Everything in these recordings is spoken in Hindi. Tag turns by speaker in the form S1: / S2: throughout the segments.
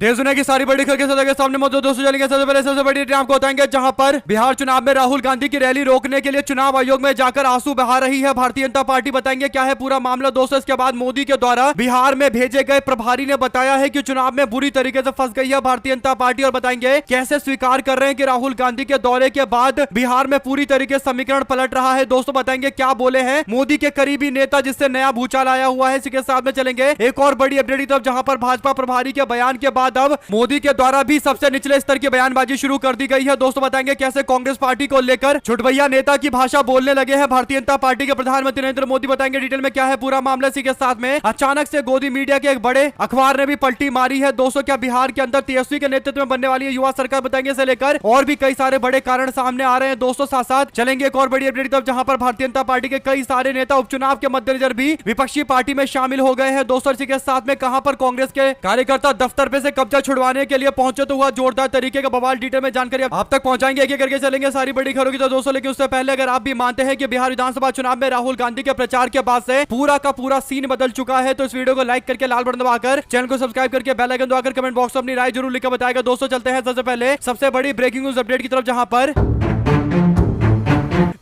S1: देश दुनिया की सारी बड़ी खबर के साथ सामने मौजूद दोस्तों चलेंगे। सबसे पहले सबसे बड़ी अपडेट आपको बताएंगे, जहां पर बिहार चुनाव में राहुल गांधी की रैली रोकने के लिए चुनाव आयोग में जाकर आंसू बहा रही है भारतीय जनता पार्टी। बताएंगे क्या है पूरा मामला दोस्तों। इसके बाद मोदी के द्वारा बिहार में भेजे गए प्रभारी ने बताया है कि चुनाव में बुरी तरीके से फंस गई है भारतीय जनता पार्टी, और बताएंगे कैसे स्वीकार कर रहे हैं कि राहुल गांधी के दौरे के बाद बिहार में पूरी तरीके से समीकरण पलट रहा है। दोस्तों बताएंगे क्या बोले हैं मोदी के करीबी नेता, जिससे नया भूचाल आया हुआ है। इसके साथ में चलेंगे एक और बड़ी अपडेट की तरफ, जहां पर भाजपा प्रभारी के बयान के बाद अब मोदी के द्वारा भी सबसे निचले स्तर की बयानबाजी शुरू कर दी गई है। दोस्तों बताएंगे कैसे कांग्रेस पार्टी को लेकर छुटभैया नेता की भाषा बोलने लगे हैं भारतीय जनता पार्टी के प्रधानमंत्री नरेंद्र मोदी। बताएंगे डिटेल में क्या है पूरा मामला। इसी के साथ में अचानक से गोदी मीडिया के एक बड़े अखबार ने भी पलटी मारी है। दोस्तों क्या बिहार के अंदर तेजस्वी के नेतृत्व में बनने वाली है युवा सरकार, बताएंगे इसे लेकर और भी कई सारे बड़े कारण सामने आ रहे हैं। दोस्तों साथ साथ चलेंगे एक और बड़ी अपडेट की तरफ, जहां पर भारतीय जनता पार्टी के कई सारे नेता उपचुनाव के मद्देनजर भी विपक्षी पार्टी में शामिल हो गए हैं। दोस्तों इसी के साथ में कहां पर कांग्रेस के कार्यकर्ता दफ्तर पे से कब्जा छुड़वाने के लिए पहुंचे तो हुआ जोरदार तरीके का बवाल। डिटेल में जानकारी आप तक पहुंचाएंगे, एक एक करके चलेंगे सारी बड़ी खबरों की। तो दोस्तों लेकिन उससे पहले अगर आप भी मानते हैं कि बिहार विधानसभा चुनाव में राहुल गांधी के प्रचार के बाद से पूरा का पूरा सीन बदल चुका है, तो इस वीडियो को लाइक करके लाल बटन दबाकर चैनल को सब्सक्राइब करके बेल आइकन दबाकर कमेंट बॉक्स में अपनी राय जरूर लिखकर बताएगा। दोस्तों चलते हैं सबसे पहले सबसे बड़ी ब्रेकिंग न्यूज अपडेट की तरफ, जहां पर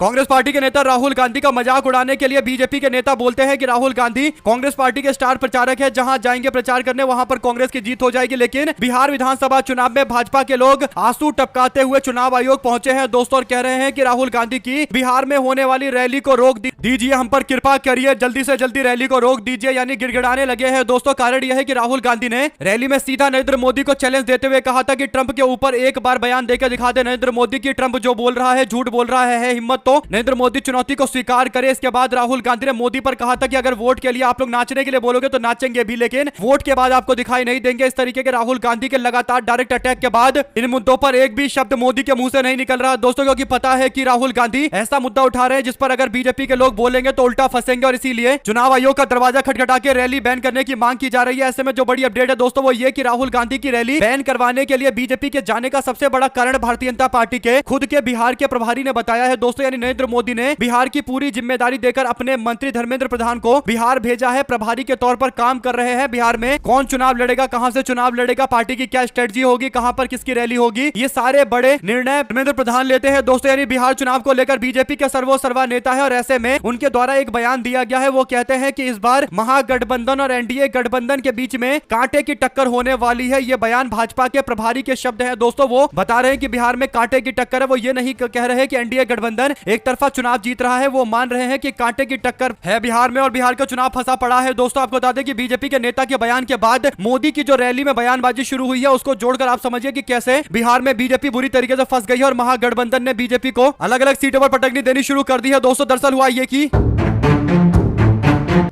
S1: कांग्रेस पार्टी के नेता राहुल गांधी का मजाक उड़ाने के लिए बीजेपी के नेता बोलते हैं कि राहुल गांधी कांग्रेस पार्टी के स्टार प्रचारक है, जहां जाएंगे प्रचार करने वहां पर कांग्रेस की जीत हो जाएगी। लेकिन बिहार विधानसभा चुनाव में भाजपा के लोग आंसू टपकाते हुए चुनाव आयोग पहुंचे हैं दोस्तों, और कह रहे हैं कि राहुल गांधी की बिहार में होने वाली रैली को रोक दीजिए, हम पर कृपा करिए, जल्दी से जल्दी रैली को रोक दीजिए, यानी गिड़गिड़ाने लगे हैं। दोस्तों कारण यह है कि राहुल गांधी ने रैली में सीधा नरेंद्र मोदी को चैलेंज देते हुए कहा था कि ट्रंप के ऊपर एक बार बयान देकर दिखा दे नरेंद्र मोदी की, ट्रंप जो बोल रहा है झूठ बोल रहा है, हिम्मत तो नरेंद्र मोदी चुनौती को स्वीकार करे। इसके बाद राहुल गांधी ने मोदी पर कहा था कि अगर वोट के लिए आप लोग नाचने के लिए बोलोगे तो नाचेंगे भी, लेकिन वोट के बाद आपको दिखाई नहीं देंगे। इस तरीके के राहुल गांधी के लगातार डायरेक्ट अटैक के बाद इन मुद्दों पर एक भी शब्द मोदी के मुंह से नहीं निकल रहा दोस्तों, क्योंकि पता है कि राहुल गांधी ऐसा मुद्दा उठा रहे हैं जिस पर अगर बीजेपी के लोग बोलेंगे तो उल्टा फंसेंगे, और इसीलिए चुनाव आयोग का दरवाजा खटखटा के रैली बैन करने की मांग की जा रही है। ऐसे में जो बड़ी अपडेट है दोस्तों वो ये कि राहुल गांधी की रैली बैन करवाने के लिए बीजेपी के जाने का सबसे बड़ा कारण भारतीय जनता पार्टी के खुद के बिहार के प्रभारी ने बताया है दोस्तों, यानी नरेंद्र मोदी ने बिहार की पूरी जिम्मेदारी देकर अपने मंत्री धर्मेंद्र प्रधान को बिहार भेजा है, प्रभारी के तौर पर काम कर रहे हैं। बिहार में कौन चुनाव लड़ेगा, कहां से चुनाव लड़ेगा, पार्टी की क्या स्ट्रेटजी होगी, कहां पर किसकी रैली होगी, ये सारे बड़े निर्णय धर्मेंद्र प्रधान लेते हैं दोस्तों, यानी बिहार चुनाव को लेकर बीजेपी के सर्वोसर्वा नेता है। और ऐसे में उनके द्वारा एक बयान दिया गया है, वो कहते हैं कि इस बार महागठबंधन और एनडीए गठबंधन के बीच में कांटे की टक्कर होने वाली है। ये बयान भाजपा के प्रभारी के शब्द है दोस्तों, वो बता रहे हैं कि बिहार में कांटे की टक्कर है। वो ये नहीं कह रहे हैं कि एनडीए गठबंधन एक तरफा चुनाव जीत रहा है, वो मान रहे हैं कि कांटे की टक्कर है बिहार में और बिहार का चुनाव फंसा पड़ा है। दोस्तों आपको बता दें कि बीजेपी के नेता के बयान के बाद मोदी की जो रैली में बयानबाजी शुरू हुई है उसको जोड़कर आप समझिए कि कैसे बिहार में बीजेपी बुरी तरीके से फंस गई है और महागठबंधन ने बीजेपी को अलग अलग सीटों पर पटकनी देनी शुरू कर दी है दोस्तों। दरअसल हुआ ये कि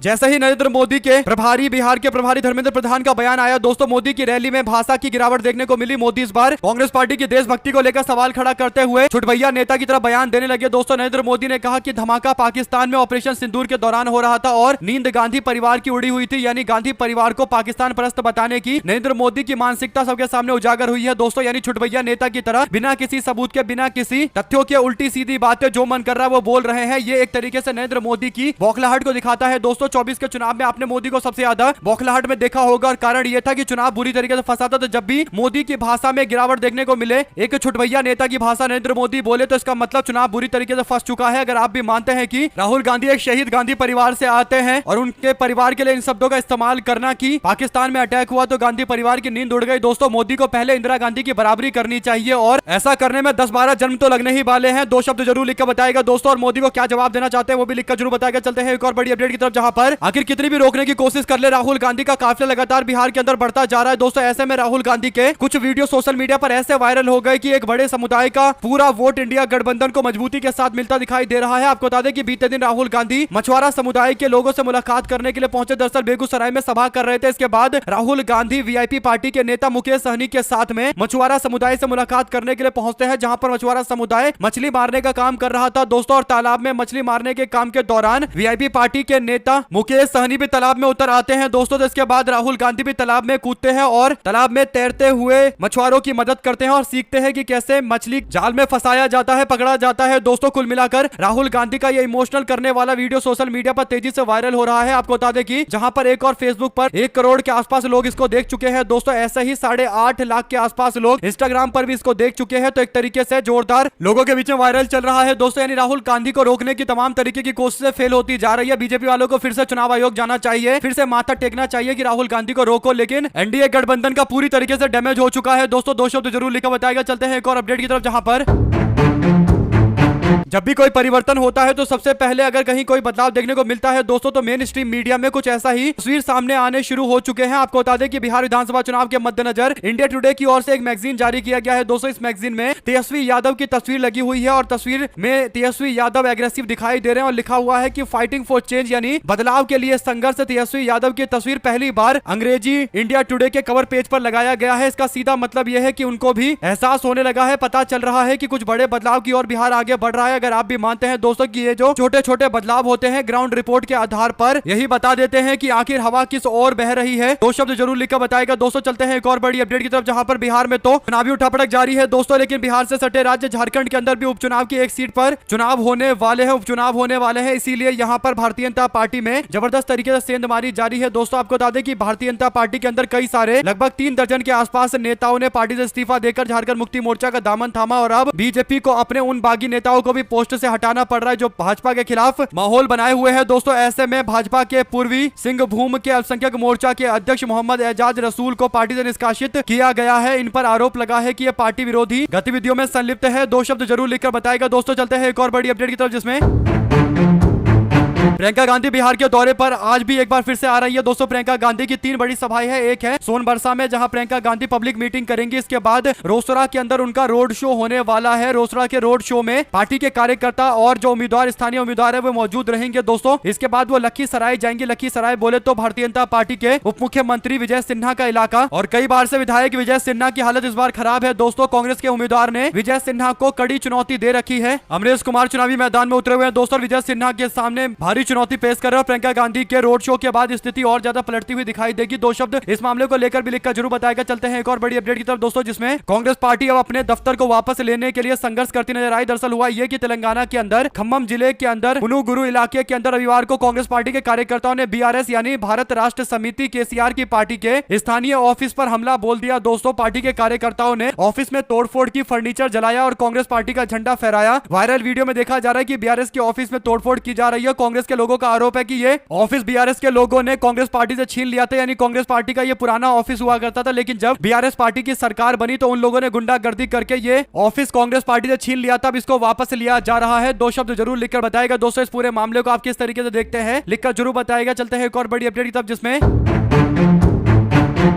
S1: जैसे ही नरेंद्र मोदी के प्रभारी बिहार के प्रभारी धर्मेंद्र प्रधान का बयान आया दोस्तों, मोदी की रैली में भाषा की गिरावट देखने को मिली। मोदी इस बार कांग्रेस पार्टी की देशभक्ति को लेकर सवाल खड़ा करते हुए छुटभैया नेता की तरह बयान देने लगे दोस्तों। नरेंद्र मोदी ने कहा कि धमाका पाकिस्तान में ऑपरेशन सिंदूर के दौरान हो रहा था और नींद गांधी परिवार की उड़ी हुई थी, यानी गांधी परिवार को पाकिस्तान परस्त बताने की नरेंद्र मोदी की मानसिकता सबके सामने उजागर हुई है दोस्तों, यानी छुटभैया नेता की तरह बिना किसी सबूत के, बिना किसी तथ्यों के उल्टी सीधी बातें जो मन कर रहा है वो बोल रहे हैं। ये एक तरीके से नरेंद्र मोदी की बौखलाहट को दिखाता है दोस्तों। 24 के चुनाव में आपने मोदी को सबसे ज्यादा बौखलाहट में देखा होगा, और कारण यह था कि चुनाव बुरी तरीके से फंसा था। तो जब भी मोदी की भाषा में गिरावट देखने को मिले, एक छुटभैया नेता की भाषा नरेंद्र मोदी बोले, तो इसका मतलब चुनाव बुरी तरीके से फंस चुका है। अगर आप भी मानते हैं कि राहुल गांधी एक शहीद गांधी परिवार से आते हैं और उनके परिवार के लिए इन शब्दों का इस्तेमाल करना कि पाकिस्तान में अटैक हुआ तो गांधी परिवार की नींद उड़ गई, दोस्तों मोदी को पहले इंदिरा गांधी की बराबरी करनी चाहिए, और ऐसा करने में 10-12 जन्म तो लगने ही वाले हैं। 2 शब्द जरूर लिखकर बताएगा दोस्तों, और मोदी को क्या जवाब देना चाहते हैं वो भी लिखकर जरूर बताएगा। चलते हैं एक और बड़ी अपडेट की तरफ, जहां पर आखिर कितनी भी रोकने की कोशिश कर ले राहुल गांधी का काफिला लगातार बिहार के अंदर बढ़ता जा रहा है दोस्तों। ऐसे में राहुल गांधी के कुछ वीडियो सोशल मीडिया पर ऐसे वायरल हो गए कि एक बड़े समुदाय का पूरा वोट इंडिया गठबंधन को मजबूती के साथ मिलता दिखाई दे रहा है। आपको बता दें कि बीते दिन राहुल गांधी मछुआरा समुदाय के लोगों से मुलाकात करने के लिए पहुंचे, दरअसल बेगूसराय में सभा कर रहे थे। इसके बाद राहुल गांधी वीआईपी पार्टी के नेता मुकेश सहनी के साथ में मछुआरा समुदाय से मुलाकात करने के लिए पहुंचते हैं, जहां पर मछुआरा समुदाय मछली मारने का काम कर रहा था दोस्तों, और तालाब में मछली मारने के काम के दौरान वीआईपी पार्टी के नेता मुकेश सहनी भी तालाब में उतर आते हैं दोस्तों। तो इसके बाद राहुल गांधी भी तालाब में कूदते हैं और तालाब में तैरते हुए मछुआरों की मदद करते हैं और सीखते हैं कि कैसे मछली जाल में फंसाया जाता है, पकड़ा जाता है। दोस्तों कुल मिलाकर राहुल गांधी का ये इमोशनल करने वाला वीडियो सोशल मीडिया पर तेजी से वायरल हो रहा है। आपको बता दें कि जहां पर एक और फेसबुक पर 1 करोड़ के आसपास लोग इसको देख चुके हैं दोस्तों, ऐसे ही 8.5 लाख के आसपास लोग इंस्टाग्राम पर भी इसको देख चुके हैं। तो एक तरीके से जोरदार लोगों के बीच में वायरल चल रहा है दोस्तों। यानी राहुल गांधी को रोकने की तमाम तरीके की कोशिशें फेल होती जा रही है। बीजेपी वालों को फिर से चुनाव आयोग जाना चाहिए, फिर से माथा टेकना चाहिए कि राहुल गांधी को रोको, लेकिन एनडीए गठबंधन का पूरी तरीके से डैमेज हो चुका है दोस्तों। 2 शब्द जरूर लिखा बताएगा। चलते हैं एक और अपडेट की तरफ, जहां पर जब भी कोई परिवर्तन होता है तो सबसे पहले अगर कहीं कोई बदलाव देखने को मिलता है दोस्तों, तो मेन स्ट्रीम मीडिया में कुछ ऐसा ही तस्वीर सामने आने शुरू हो चुके हैं। आपको बता दें कि बिहार विधानसभा चुनाव के मद्देनजर इंडिया टुडे की ओर से एक मैगजीन जारी किया गया है दोस्तों। इस मैगजीन में तेजस्वी यादव की तस्वीर लगी हुई है और तस्वीर में तेजस्वी यादव एग्रेसिव दिखाई दे रहे हैं और लिखा हुआ है कि फाइटिंग फॉर चेंज, यानी बदलाव के लिए संघर्ष। तेजस्वी यादव की तस्वीर पहली बार अंग्रेजी इंडिया टुडे के कवर पेज पर लगाया गया है। इसका सीधा मतलब यह है कि उनको भी एहसास होने लगा है, पता चल रहा है कि कुछ बड़े बदलाव की ओर बिहार आगे बढ़ रहा है। अगर आप भी मानते हैं दोस्तों कि ये जो छोटे छोटे बदलाव होते हैं ग्राउंड रिपोर्ट के आधार पर यही बता देते हैं कि आखिर हवा किस ओर बह रही है। 2 शब्द जरूर लिखकर बताएगा दोस्तों। चलते हैं एक और बड़ी अपडेट की तरफ, जहां पर बिहार में तो चुनावी उठापटक जारी है दोस्तों, लेकिन बिहार से सटे राज्य झारखंड के अंदर भी उपचुनाव की एक सीट पर चुनाव होने वाले हैं, उपचुनाव होने वाले हैं। इसीलिए यहां पर भारतीय जनता पार्टी में जबरदस्त तरीके से सेंधमारी जारी है दोस्तों। आपको बता दें कि भारतीय जनता पार्टी के अंदर कई सारे लगभग 3 दर्जन के आसपास नेताओं ने पार्टी से इस्तीफा देकर झारखंड मुक्ति मोर्चा का दामन थामा और अब बीजेपी को अपने उन बागी नेताओं को भी पोस्ट से हटाना पड़ रहा है जो भाजपा के खिलाफ माहौल बनाए हुए हैं दोस्तों। ऐसे में भाजपा के पूर्वी सिंहभूम के अल्पसंख्यक मोर्चा के अध्यक्ष मोहम्मद एजाज रसूल को पार्टी से निष्कासित किया गया है। इन पर आरोप लगा है कि ये पार्टी विरोधी गतिविधियों में संलिप्त है। 2 शब्द जरूर लिखकर बताएगा दोस्तों। चलते हैं एक और बड़ी अपडेट की तरफ, जिसमें प्रियंका गांधी बिहार के दौरे पर आज भी एक बार फिर से आ रही है दोस्तों। प्रियंका गांधी की 3 बड़ी सभाएं हैं। एक है सोनबरसा में, जहां प्रियंका गांधी पब्लिक मीटिंग करेंगी। इसके बाद रोसड़ा के अंदर उनका रोड शो होने वाला है। रोसड़ा के रोड शो में पार्टी के कार्यकर्ता और जो उम्मीदवार, स्थानीय उम्मीदवार है, वो मौजूद रहेंगे दोस्तों। इसके बाद वो लखीसराय जाएंगे। लखीसराय बोले तो भारतीय जनता पार्टी के उप मुख्यमंत्री विजय सिन्हा का इलाका, और कई बार से विधायक विजय सिन्हा की हालत इस बार खराब है दोस्तों। कांग्रेस के उम्मीदवार ने विजय सिन्हा को कड़ी चुनौती दे रखी है। अमरेश कुमार चुनावी मैदान में उतरे हुए हैं दोस्तों। विजय सिन्हा के सामने भारी चुनौती पेश कर रहे हैं। प्रियंका गांधी के रोड शो के बाद स्थिति और ज्यादा पलटती हुई दिखाई देगी। 2 शब्द इस मामले को लेकर भी लिखकर जरूर बताएगा। चलते हैं एक और बड़ी अपडेट की तरफ दोस्तों, जिसमें कांग्रेस पार्टी अब अपने दफ्तर को वापस लेने के लिए संघर्ष करती नजर आई। दरअसल हुआ यह कि तेलंगाना के अंदर खम्मम जिले के अंदर पुनुगुरु इलाके के अंदर रविवार को कांग्रेस पार्टी के कार्यकर्ताओं ने बीआरएस यानी भारत राष्ट्र समिति केसीआर की पार्टी के स्थानीय ऑफिस पर हमला बोल दिया दोस्तों। पार्टी के कार्यकर्ताओं ने ऑफिस में तोड़फोड़ की, फर्नीचर जलाया और कांग्रेस पार्टी का झंडा फहराया। वायरल वीडियो में देखा जा रहा है कि बीआरएस के ऑफिस में तोड़फोड़ की जा रही है। कांग्रेस के लोगों का आरोप है कि ये ऑफिस बीआरएस के लोगों ने कांग्रेस पार्टी से छीन लिया था। यानी कांग्रेस पार्टी का ये पुराना ऑफिस हुआ करता था, लेकिन जब बीआरएस पार्टी की सरकार बनी तो उन लोगों ने गुंडागर्दी करके ये ऑफिस कांग्रेस पार्टी से छीन लिया था। अब इसको वापस लिया जा रहा है। 2 शब्द जरूर लिखकर बताएगा दोस्तों। इस पूरे मामले को आप किस तरीके से देखते हैं, लिखकर जरूर बताएगा। चलते हैं एक और बड़ी अपडेट की तरफ, जिसमें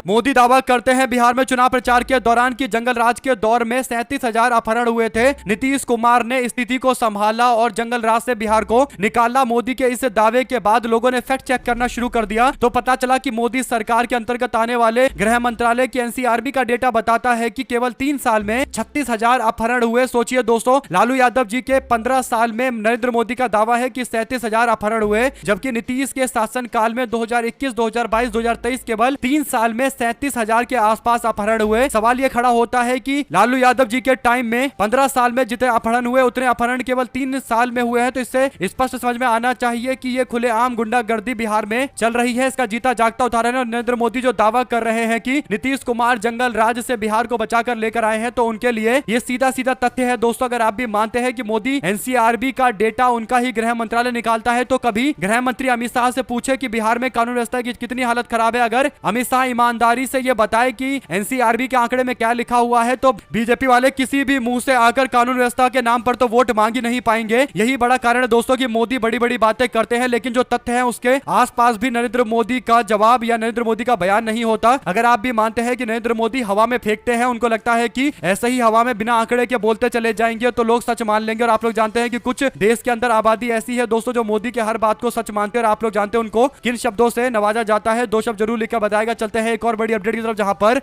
S1: मोदी दावा करते हैं बिहार में चुनाव प्रचार के दौरान की जंगल राज के दौर में 37,000 अपहरण हुए थे। नीतीश कुमार ने स्थिति को संभाला और जंगल राज से बिहार को निकाला। मोदी के इस दावे के बाद लोगों ने फैक्ट चेक करना शुरू कर दिया तो पता चला कि मोदी सरकार के अंतर्गत आने वाले गृह मंत्रालय की एनसीआरबी का डेटा बताता है कि केवल 3 साल में 36,000 अपहरण हुए। सोचिए दोस्तों, लालू यादव जी के 15 साल में नरेंद्र मोदी का दावा है कि 37,000 अपहरण हुए, जबकि नीतीश के शासन काल में 2021, 2022, 2023 केवल 3 साल में 37,000 के आसपास अपहरण हुए। सवाल ये खड़ा होता है कि लालू यादव जी के टाइम में 15 साल में जितने अपहरण हुए उतने अपहरण केवल 3 साल में हुए हैं। तो इससे स्पष्ट समझ में आना चाहिए कि ये खुलेआम गुंडागर्दी बिहार में चल रही है। इसका जीता जागता उदाहरण है। नरेंद्र मोदी जो दावा कर रहे हैं कि नीतीश कुमार जंगल राज से बिहार को बचाकर लेकर आए हैं, तो उनके लिए ये सीधा सीधा तथ्य है दोस्तों। अगर आप भी मानते हैं कि मोदी एनसीआरबी का डेटा उनका ही गृह मंत्रालय निकालता है, तो कभी गृह मंत्री अमित शाह से पूछे कि बिहार में कानून व्यवस्था की कितनी हालत खराब है। अगर अमित शाह ईमानदारी से ये बताए कि एनसीआरबी के आंकड़े में क्या लिखा हुआ है, तो बीजेपी वाले किसी भी मुंह से आकर कानून व्यवस्था के नाम पर तो वोट मांग ही नहीं पाएंगे। यही बड़ा कारण है दोस्तों कि मोदी बड़ी बड़ी बातें करते हैं, लेकिन जो तथ्य है उसके आसपास भी नरेंद्र मोदी का जवाब या नरेंद्र मोदी का बयान नहीं होता। अगर आप भी मानते हैं कि नरेंद्र मोदी हवा में फेंकते हैं, उनको लगता है कि ऐसे ही हवा में बिना आंकड़े के बोलते चले जाएंगे, तो लोग सच मान लेंगे। और आप लोग जानते हैं कि कुछ देश के अंदर आबादी ऐसी है दोस्तों जो मोदी के हर बात को सच मानते हैं, और आप लोग जानते हैं उनको किन शब्दों से नवाजा जाता है। 2 शब्द जरूर लिखकर बताएगा। चलते हैं एक और बड़ी अपडेट की तरफ, जहां पर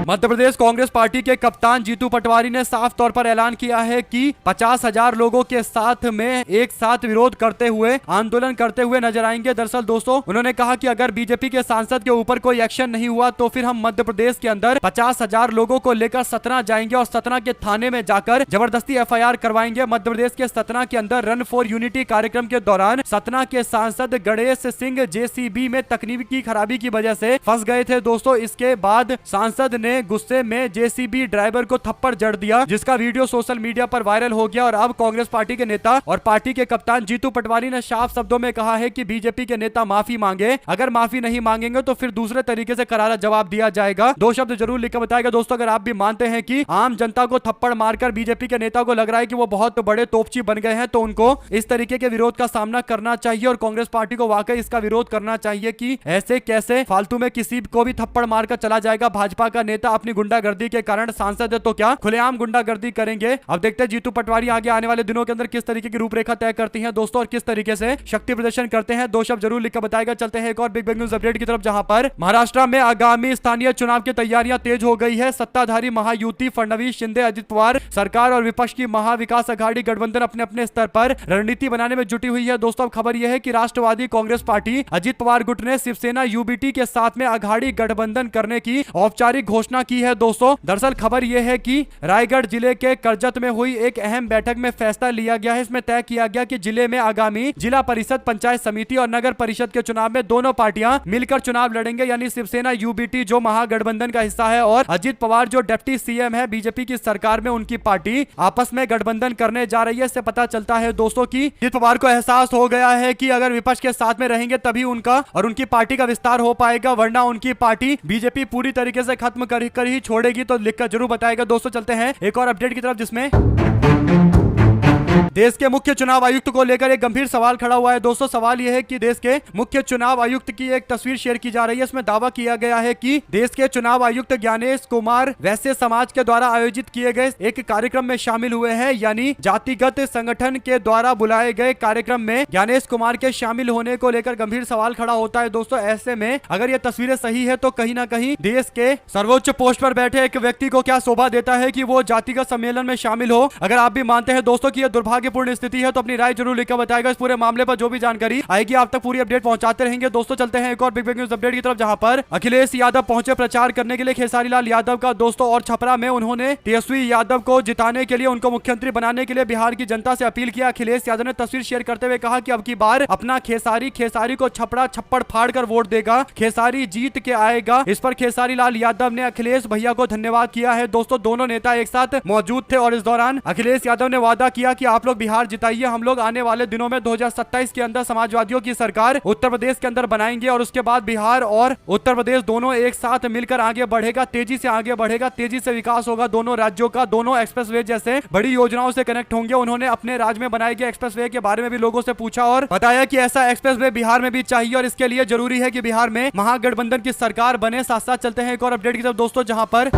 S1: मध्य प्रदेश कांग्रेस पार्टी के कप्तान जीतू पटवारी ने साफ तौर पर ऐलान किया है कि 50,000 लोगों के साथ में एक साथ विरोध करते हुए आंदोलन करते हुए नजर आएंगे। दरअसल दोस्तों उन्होंने कहा कि अगर बीजेपी के सांसद के ऊपर कोई एक्शन नहीं हुआ तो फिर हम मध्य प्रदेश के अंदर 50,000 लोगों को लेकर सतना जाएंगे और सतना के थाने में जाकर जबरदस्ती एफआईआर करवाएंगे। मध्य प्रदेश के सतना के अंदर रन फॉर यूनिटी कार्यक्रम के दौरान सतना के सांसद गणेश सिंह जेसीबी में तकनीकी खराबी की वजह से फंस गए थे दोस्तों। इसके बाद सांसद ने गुस्से में जेसीबी ड्राइवर को थप्पड़ जड़ दिया, जिसका वीडियो सोशल मीडिया पर वायरल हो गया और अब कांग्रेस पार्टी के नेता और पार्टी के कप्तान जीतू पटवारी ने साफ शब्दों में कहा है कि बीजेपी के नेता माफी मांगे, अगर माफी नहीं मांगेंगे तो फिर दूसरे तरीके से करारा जवाब दिया जाएगा। 2 शब्द जरूर लिखकर बताएगा दोस्तों अगर आप भी मानते हैं कि आम जनता को थप्पड़ मारकर बीजेपी के नेता को लग रहा है कि वो बहुत बड़े तोपची बन गए हैं, तो उनको इस तरीके के विरोध का सामना करना चाहिए और कांग्रेस पार्टी को वाकई इसका विरोध करना चाहिए कि ऐसे कैसे फालतू में किसी को भी थप्पड़ मारकर चला जाएगा भाजपा का नेता अपनी गुंडागर्दी के कारण। सांसद है तो क्या खुलेआम गुंडागर्दी करेंगे। अब देखते हैं जीतू पटवारी आगे आने वाले दिनों के अंदर किस तरीके की रूपरेखा तय करती हैं दोस्तों और किस तरीके से शक्ति प्रदर्शन करते हैं। 2 शब्द जरूर लिखकर बताएगा। चलते हैं एक और बिग ब्रेकिंग न्यूज अपडेट की तरफ, जहां पर महाराष्ट्र में आगामी स्थानीय चुनाव की तैयारियां तेज हो गई है। सत्ताधारी महायुति फडणवीस शिंदे अजित पवार सरकार और विपक्ष की महाविकास अघाड़ी गठबंधन अपने अपने स्तर पर रणनीति बनाने में जुटी हुई है। दोस्तों खबर यह है कि राष्ट्रवादी कांग्रेस पार्टी अजित पवार गुट ने शिवसेना यूबीटी के साथ में अघाड़ी गठबंधन करने की औपचारिक घोषणा की है। दोस्तों दरअसल खबर यह है कि रायगढ़ जिले के करजत में हुई एक अहम बैठक में फैसला लिया गया है। इसमें तय किया गया कि जिले में आगामी जिला परिषद, पंचायत समिति और नगर परिषद के चुनाव में दोनों पार्टियां मिलकर चुनाव लड़ेंगे, यानी शिवसेना यूबीटी जो महागठबंधन का हिस्सा है और अजित पवार जो डिप्टी सीएम है बीजेपी की सरकार में, उनकी पार्टी आपस में गठबंधन करने जा रही है। इससे पता चलता है दोस्तों कि अजित पवार को एहसास हो गया है कि अगर विपक्ष के साथ में रहेंगे तभी उनका और उनकी पार्टी का विस्तार हो पाएगा, वरना उनकी पार्टी बीजेपी पूरी तरीके से खत्म कर ही छोड़ेगी। तो लिखकर जरूर बताएगा दोस्तों। चलते हैं एक और अपडेट की तरफ, जिसमें देश के मुख्य चुनाव आयुक्त को लेकर एक गंभीर सवाल खड़ा हुआ है। दोस्तों सवाल यह है कि देश के मुख्य चुनाव आयुक्त की एक तस्वीर शेयर की जा रही है। इसमें दावा किया गया है कि देश के चुनाव आयुक्त ज्ञानेश कुमार वैश्य समाज के द्वारा आयोजित किए गए एक कार्यक्रम में शामिल हुए हैं, यानी जातिगत संगठन के द्वारा बुलाए गए कार्यक्रम में ज्ञानेश कुमार के शामिल होने को लेकर गंभीर सवाल खड़ा होता है। दोस्तों ऐसे में अगर ये तस्वीरें सही है तो कहीं ना कहीं देश के सर्वोच्च पोस्ट पर बैठे एक व्यक्ति को क्या शोभा देता है कि वो जातिगत सम्मेलन में शामिल हो। अगर आप भी मानते हैं दोस्तों की यह दुर्भाग्यपूर्ण स्थिति है तो अपनी राय जरूर लिखकर बताएगा। इस पूरे मामले पर जो भी जानकारी आएगी आप तक पूरी अपडेट पहुंचाते रहेंगे। दोस्तों चलते हैं एक और बिग ब्रेकिंग न्यूज अपडेट की तरफ, जहां पर अखिलेश यादव पहुंचे प्रचार करने के लिए खेसारी लाल यादव का दोस्तों और छपरा में उन्होंने तेजस्वी यादव को जिताने के लिए, उनको मुख्यमंत्री बनाने के लिए बिहार की जनता से अपील किया। अखिलेश यादव ने तस्वीर शेयर करते हुए कहा कि अब की बार अपना खेसारी को छपड़ा छप्पड़ फाड़ कर वोट देगा, खेसारी जीत के आएगा। इस पर खेसारी लाल यादव ने अखिलेश भैया को धन्यवाद किया है। दोस्तों दोनों नेता एक साथ मौजूद थे और इस दौरान अखिलेश यादव ने वादा किया कि आप लोग बिहार जिताइए, हम लोग आने वाले दिनों में 2027 के अंदर समाजवादियों की सरकार उत्तर प्रदेश के अंदर बनाएंगे और उसके बाद बिहार और उत्तर प्रदेश दोनों एक साथ मिलकर आगे बढ़ेगा, तेजी से आगे बढ़ेगा, तेजी से विकास होगा दोनों राज्यों का। दोनों एक्सप्रेसवे जैसे बड़ी योजनाओं से कनेक्ट होंगे। उन्होंने अपने राज्य में बनाए गए एक्सप्रेसवे के बारे में भी लोगों से पूछा और बताया कि ऐसा एक्सप्रेसवे बिहार में भी चाहिए और इसके लिए जरूरी है कि बिहार में महागठबंधन की सरकार बने। साथ साथ चलते हैं एक और अपडेट की तरफ दोस्तों, जहां पर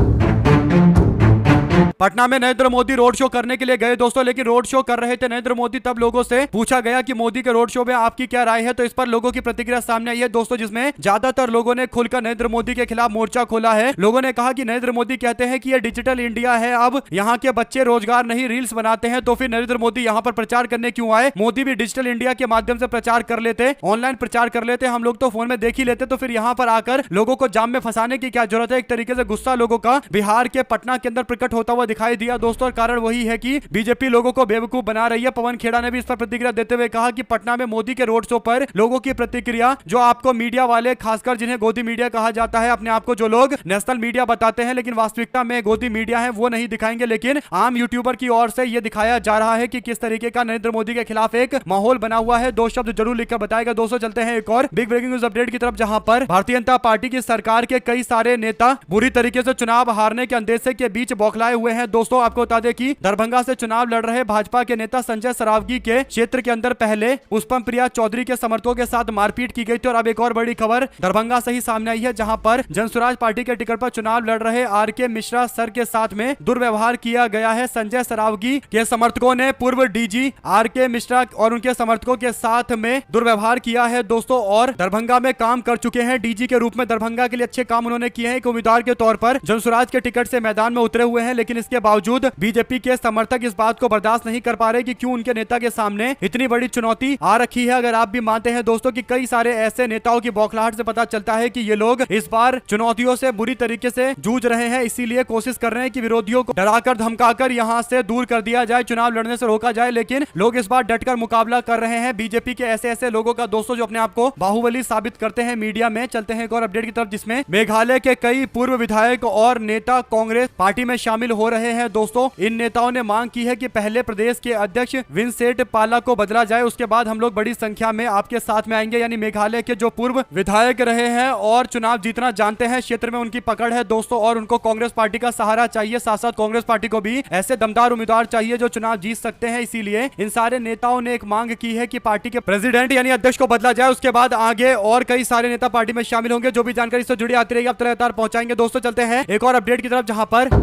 S1: पटना में नरेंद्र मोदी रोड शो करने के लिए गए दोस्तों, लेकिन रोड शो कर रहे थे नरेंद्र मोदी, तब लोगों से पूछा गया कि मोदी के रोड शो में आपकी क्या राय है। तो इस पर लोगों की प्रतिक्रिया सामने आई है दोस्तों, जिसमें ज्यादातर लोगों ने खुलकर नरेंद्र मोदी के खिलाफ मोर्चा खोला है। लोगों ने कहा कि नरेंद्र मोदी कहते हैं कि ये डिजिटल इंडिया है, अब यहाँ के बच्चे रोजगार नहीं रील्स बनाते हैं, तो फिर नरेंद्र मोदी यहाँ पर प्रचार करने क्यों आए। मोदी भी डिजिटल इंडिया के माध्यम से प्रचार कर लेते, ऑनलाइन प्रचार कर लेते, हम लोग तो फोन में देख ही लेते, तो फिर यहाँ पर आकर लोगों को जाम में फंसाने की क्या जरूरत है। एक तरीके से गुस्सा लोगों का बिहार के पटना के अंदर प्रकट होता हुआ दिखाई दिया दोस्तों। कारण वही है कि बीजेपी लोगों को बेवकूफ बना रही है। पवन खेड़ा ने भी इस पर प्रतिक्रिया देते हुए कहा कि पटना में मोदी के रोड शो पर लोगों की प्रतिक्रिया, जो आपको मीडिया वाले, खासकर जिन्हें गोदी मीडिया कहा जाता है, अपने आप को जो लोग नेशनल मीडिया बताते हैं लेकिन वास्तविकता में गोदी मीडिया है, वो नहीं दिखाएंगे, लेकिन आम यूट्यूबर की ओर से यह दिखाया जा रहा है कि किस तरीके का नरेंद्र मोदी के खिलाफ एक माहौल बना हुआ है। 2 शब्द जरूर लिखकर बताएगा दोस्तों। चलते हैं एक और बिग ब्रेकिंग न्यूज अपडेट की तरफ, जहां पर भारतीय जनता पार्टी की सरकार के कई सारे नेता बुरी तरीके से चुनाव हारने के अंदेशे के बीच बौखलाए हुए हैं। दोस्तों आपको बता दें कि दरभंगा से चुनाव लड़ रहे भाजपा के नेता संजय सरावगी के क्षेत्र के अंदर पहले पुष्पम प्रिया चौधरी के समर्थकों के साथ मारपीट की गई थी। और अब एक और बड़ी खबर दरभंगा से ही सामने आई है, जहां पर जनसुराज पार्टी के टिकट पर चुनाव लड़ रहे आर.के. मिश्रा सर के साथ में दुर्व्यवहार किया गया है। संजय सरावगी के समर्थकों ने पूर्व डीजी आर.के. मिश्रा और उनके समर्थकों के साथ में दुर्व्यवहार किया है दोस्तों, और दरभंगा में काम कर चुके हैं डीजी के रूप में। दरभंगा के लिए अच्छे काम उन्होंने किए हैं। एक उम्मीदवार के तौर पर जनसुराज के टिकट से मैदान में उतरे हुए हैं, लेकिन इसके बावजूद बीजेपी के समर्थक इस बात को बर्दाश्त नहीं कर पा रहे कि क्यों उनके नेता के सामने इतनी बड़ी चुनौती आ रखी है। अगर आप भी मानते हैं दोस्तों कि कई सारे ऐसे नेताओं की बौखलाहट से पता चलता है कि ये लोग इस बार चुनौतियों से बुरी तरीके से जूझ रहे हैं, इसीलिए कोशिश कर रहे हैं कि विरोधियों को डराकर धमकाकर यहां से दूर कर दिया जाए, चुनाव लड़ने से रोका जाए। लेकिन लोग इस बार डटकर मुकाबला कर रहे हैं बीजेपी के ऐसे लोगों का दोस्तों, जो अपने आप को बाहुबली साबित करते हैं मीडिया में। चलते हैं एक और अपडेट की तरफ, जिसमें मेघालय के कई पूर्व विधायक और नेता कांग्रेस पार्टी में शामिल हो रहे हैं। दोस्तों इन नेताओं ने मांग की है कि पहले प्रदेश के अध्यक्ष विंसेंट पाला को बदला जाए, उसके बाद हम लोग बड़ी संख्या में आपके साथ में आएंगे। यानी मेघालय के जो पूर्व विधायक रहे हैं और चुनाव जीतना जानते हैं, क्षेत्र में उनकी पकड़ है दोस्तों, और उनको कांग्रेस पार्टी का सहारा चाहिए। साथ साथ कांग्रेस पार्टी को भी ऐसे दमदार उम्मीदवार चाहिए जो चुनाव जीत सकते हैं। इसीलिए इन सारे नेताओं ने एक मांग की है कि पार्टी के प्रेसिडेंट यानी अध्यक्ष को बदला जाए, उसके बाद आगे और कई सारे नेता पार्टी में शामिल होंगे। जो भी जानकारी इससे जुड़ी आती रहेगी आप लगातार पहुंचाएंगे। दोस्तों चलते हैं एक और अपडेट की तरफ, जहां पर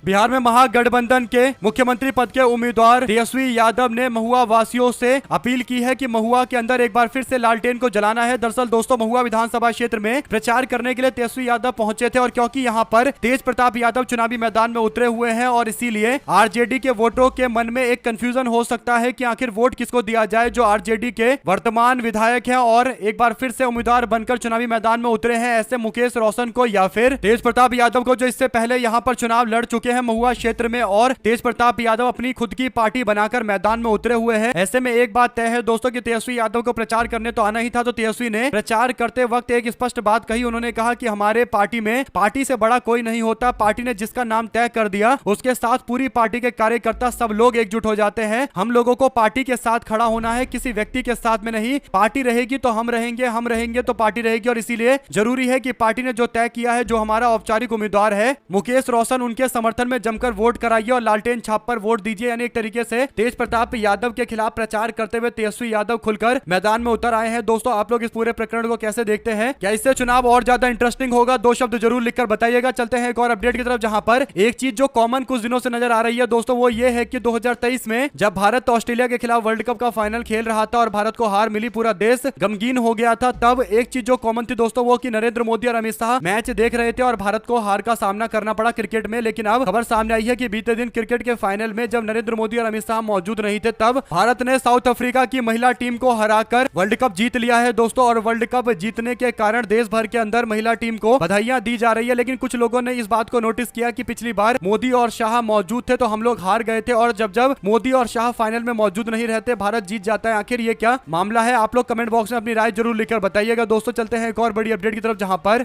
S1: बिहार में महागठबंधन के मुख्यमंत्री पद के उम्मीदवार तेजस्वी यादव ने महुआ वासियों से अपील की है कि महुआ के अंदर एक बार फिर से लालटेन को जलाना है। दरअसल दोस्तों महुआ विधानसभा क्षेत्र में प्रचार करने के लिए तेजस्वी यादव पहुंचे थे, और क्योंकि यहां पर तेज प्रताप यादव चुनावी मैदान में उतरे हुए हैं और इसीलिए आरजेडी के वोटरों के मन में एक कंफ्यूजन हो सकता है कि आखिर वोट किसको दिया जाए, जो आरजेडी के वर्तमान विधायक हैं और एक बार फिर से उम्मीदवार बनकर चुनावी मैदान में उतरे हैं, ऐसे मुकेश रोशन को या फिर तेज प्रताप यादव को, जो इससे पहले यहां पर चुनाव लड़ चुके हैं महुआ क्षेत्र में। और तेज प्रताप यादव अपनी खुद की पार्टी बनाकर मैदान में उतरे हुए हैं। ऐसे में एक बात तय है दोस्तों कि तेजस्वी यादव को प्रचार करने तो आना ही था। तो तेजस्वी ने प्रचार करते वक्त एक स्पष्ट बात कही, उन्होंने कहा कि हमारे पार्टी में पार्टी से बड़ा कोई नहीं होता, पार्टी ने जिसका नाम तय कर दिया उसके साथ पूरी पार्टी के कार्यकर्ता सब लोग एकजुट हो जाते हैं। हम लोगों को पार्टी के साथ खड़ा होना है, किसी व्यक्ति के साथ में नहीं। पार्टी रहेगी तो हम रहेंगे तो पार्टी रहेगी, और इसीलिए जरूरी है कि पार्टी ने जो तय किया है, जो हमारा औपचारिक उम्मीदवार है मुकेश रोशन, उनके समर्थन में जमकर वोट कराइए और लालटेन छाप पर वोट दीजिए। यानी एक तरीके से तेज प्रताप यादव के खिलाफ प्रचार करते हुए तेजस्वी यादव खुलकर मैदान में उतर आए हैं। दोस्तों आप लोग इस पूरे प्रकरण को कैसे देखते हैं? क्या इससे चुनाव और ज्यादा इंटरेस्टिंग होगा? 2 शब्द जरूर लिखकर बताइएगा। चलते हैं एक और अपडेट की तरफ, जहां पर एक चीज जो कॉमन कुछ दिनों से नजर आ रही है दोस्तों, वो ये है कि 2023 में जब भारत ऑस्ट्रेलिया के खिलाफ वर्ल्ड कप का फाइनल खेल रहा था और भारत को हार मिली, पूरा देश गमगीन हो गया था। तब एक चीज जो कॉमन थी दोस्तों, वो कि नरेंद्र मोदी और अमित शाह मैच देख रहे थे और भारत को हार का सामना करना पड़ा क्रिकेट में। लेकिन अब खबर सामने आई है कि बीते दिन क्रिकेट के फाइनल में जब नरेंद्र मोदी और अमित शाह मौजूद नहीं थे, तब भारत ने साउथ अफ्रीका की महिला टीम को हराकर वर्ल्ड कप जीत लिया है दोस्तों। और वर्ल्ड कप जीतने के कारण देश भर के अंदर महिला टीम को बधाइयां दी जा रही है। लेकिन कुछ लोगों ने इस बात को नोटिस किया कि पिछली बार मोदी और शाह मौजूद थे तो हम लोग हार गए थे, और जब मोदी और शाह फाइनल में मौजूद नहीं रहते भारत जीत जाता है। आखिर ये क्या मामला है? आप लोग कमेंट बॉक्स में अपनी राय जरूर लिखकर बताइएगा। दोस्तों चलते हैं एक और बड़ी अपडेट की तरफ, जहां पर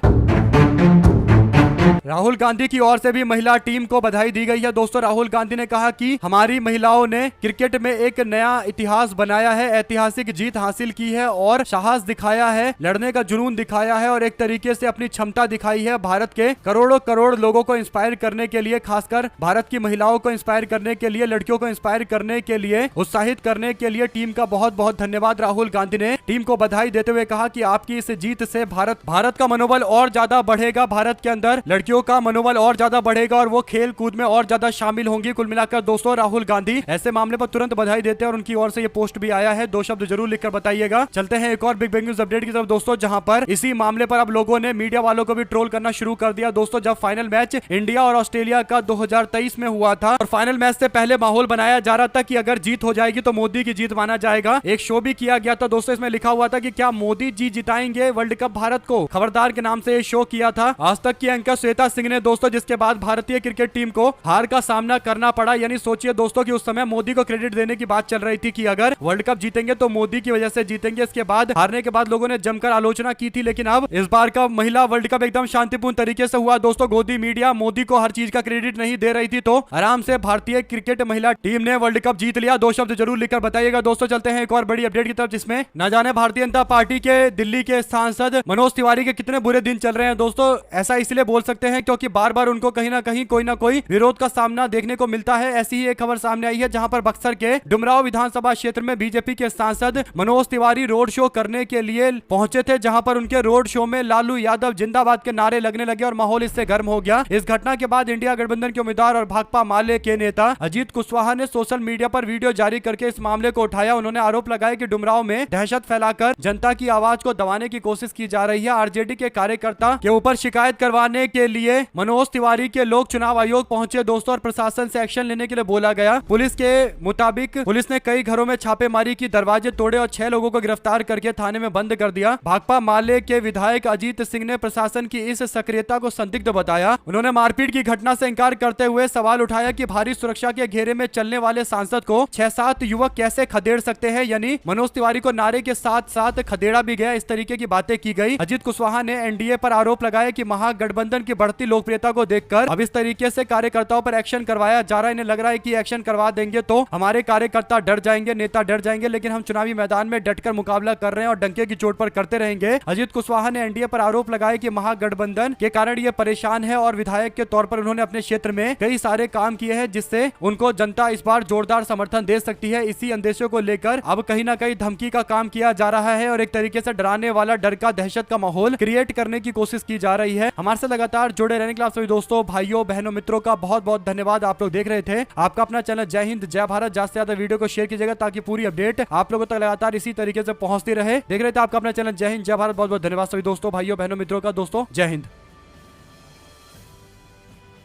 S1: राहुल गांधी की ओर से भी महिला टीम को बधाई दी गई है। दोस्तों राहुल गांधी ने कहा कि हमारी महिलाओं ने क्रिकेट में एक नया इतिहास बनाया है, ऐतिहासिक जीत हासिल की है और साहस दिखाया है, लड़ने का जुनून दिखाया है और एक तरीके से अपनी क्षमता दिखाई है। भारत के करोड़ों करोड़ लोगों को इंस्पायर करने के लिए, खासकर भारत की महिलाओं को इंस्पायर करने के लिए, लड़कियों को इंस्पायर करने के लिए, उत्साहित करने के लिए टीम का बहुत बहुत धन्यवाद। राहुल गांधी ने टीम को बधाई देते हुए कहा कि आपकी इस जीत से भारत का मनोबल और ज्यादा बढ़ेगा, भारत के अंदर लड़कियों का मनोबल और ज्यादा बढ़ेगा और वो खेल कूद में और ज्यादा शामिल होंगी। कुल मिलाकर दोस्तों राहुल गांधी ऐसे मामले पर तुरंत बधाई देते हैं और उनकी ओर से ये पोस्ट भी आया है। 2 शब्द जरूर लिखकर बताइएगा। चलते हैं एक और बिग न्यूज अपडेट की तरफ दोस्तों, जहां पर इसी मामले पर अब लोगों ने मीडिया वालों को भी ट्रोल करना शुरू कर दिया। दोस्तों जब फाइनल मैच इंडिया और ऑस्ट्रेलिया का 2023 में हुआ था और फाइनल मैच से पहले माहौल बनाया जा रहा था कि अगर जीत हो जाएगी तो मोदी की जीत माना जाएगा। एक शो भी किया गया था दोस्तों, इसमें लिखा हुआ था कि क्या मोदी जी जिताएंगे वर्ल्ड कप भारत को। खबरदार के नाम से शो किया था आज तक की एंकर श्वेता सिंह ने दोस्तों, जिसके बाद भारतीय क्रिकेट टीम को हार का सामना करना पड़ा। यानी सोचिए दोस्तों कि उस समय मोदी को क्रेडिट देने की बात चल रही थी कि अगर वर्ल्ड कप जीतेंगे तो मोदी की वजह से जीतेंगे। इसके बाद हारने के बाद लोगों ने जमकर आलोचना की थी, लेकिन अब इस बार का महिला वर्ल्ड कप एकदम शांतिपूर्ण तरीके से हुआ दोस्तों। गोदी मीडिया मोदी को हर चीज का क्रेडिट नहीं दे रही थी, तो आराम से भारतीय क्रिकेट महिला टीम ने वर्ल्ड कप जीत लिया। 2 शब्द जरूर लिखकर बताइएगा। दोस्तों चलते हैं एक और बड़ी अपडेट की तरफ, जिसमें न जाने भारतीय जनता पार्टी के दिल्ली के सांसद मनोज तिवारी के कितने बुरे दिन चल रहे हैं दोस्तों। ऐसा इसलिए बोल सकते हैं हैं, क्योंकि बार बार उनको कहीं ना कोई विरोध का सामना देखने को मिलता है। ऐसी ही एक खबर सामने आई है जहां पर बक्सर के डुमरांव विधानसभा क्षेत्र में बीजेपी के सांसद मनोज तिवारी रोड शो करने के लिए पहुंचे थे, जहां पर उनके रोड शो में लालू यादव जिंदाबाद के नारे लगने लगे और माहौल इससे गर्म हो गया। इस घटना के बाद इंडिया गठबंधन के उम्मीदवार और भाकपा माले के नेता अजीत कुशवाहा ने सोशल मीडिया पर वीडियो जारी करके इस मामले को उठाया। उन्होंने आरोप लगाया कि डुमरांव में दहशत फैलाकर जनता की आवाज को दबाने की कोशिश की जा रही है। आरजेडी के कार्यकर्ता के ऊपर शिकायत करवाने के लिए मनोज तिवारी के लोग चुनाव आयोग पहुंचे दोस्तों, और प्रशासन से एक्शन लेने के लिए बोला गया। पुलिस के मुताबिक पुलिस ने कई घरों में छापेमारी की, दरवाजे तोड़े और 6 लोगों को गिरफ्तार करके थाने में बंद कर दिया। भाकपा माले के विधायक अजीत सिंह ने प्रशासन की इस सक्रियता को संदिग्ध बताया। उन्होंने मारपीट की घटना से इंकार करते हुए सवाल उठाया कि भारी सुरक्षा के घेरे में चलने वाले सांसद को 6-7 युवक कैसे खदेड़ सकते हैं, यानी मनोज तिवारी को नारे के साथ साथ खदेड़ा भी गया। इस तरीके की बातें की गई। अजीत कुशवाहा ने एनडीए पर आरोप लगाया कि महागठबंधन की बढ़ती लोकप्रियता को देखकर अब इस तरीके से कार्यकर्ताओं पर एक्शन करवाया जा रहा है। इन्हें लग रहा है कि एक्शन करवा देंगे तो हमारे कार्यकर्ता डर जाएंगे, नेता डर जाएंगे, लेकिन हम चुनावी मैदान में डटकर मुकाबला कर रहे हैं और डंके की चोट पर करते रहेंगे। अजीत कुशवाहा ने एनडीए पर आरोप लगाया कि महागठबंधन के कारण ये परेशान है और विधायक के तौर पर उन्होंने अपने क्षेत्र में कई सारे काम किए हैं, जिससे उनको जनता इस बार जोरदार समर्थन दे सकती है। इसी अंदेशों को लेकर अब कहीं ना कहीं धमकी का काम किया जा रहा है और एक तरीके से डराने वाला, डर का, दहशत का माहौल क्रिएट करने की कोशिश की जा रही है। हमारे साथ लगातार जुड़े रहने के लिए आप सभी दोस्तों, भाइयों, बहनों, मित्रों का बहुत बहुत धन्यवाद। आप लोग देख रहे थे आपका अपना चैनल जय हिंद जय भारत। ज्यादा से ज्यादा वीडियो को शेयर कीजिएगा ताकि पूरी अपडेट आप लोगों तक लगातार इसी तरीके से पहुंचती रहे। देख रहे थे आपका अपना चैनल जय हिंद जय भारत। बहुत बहुत धन्यवाद सभी दोस्तों, भाइयों, बहनों, मित्रों का। दोस्तों जय हिंद।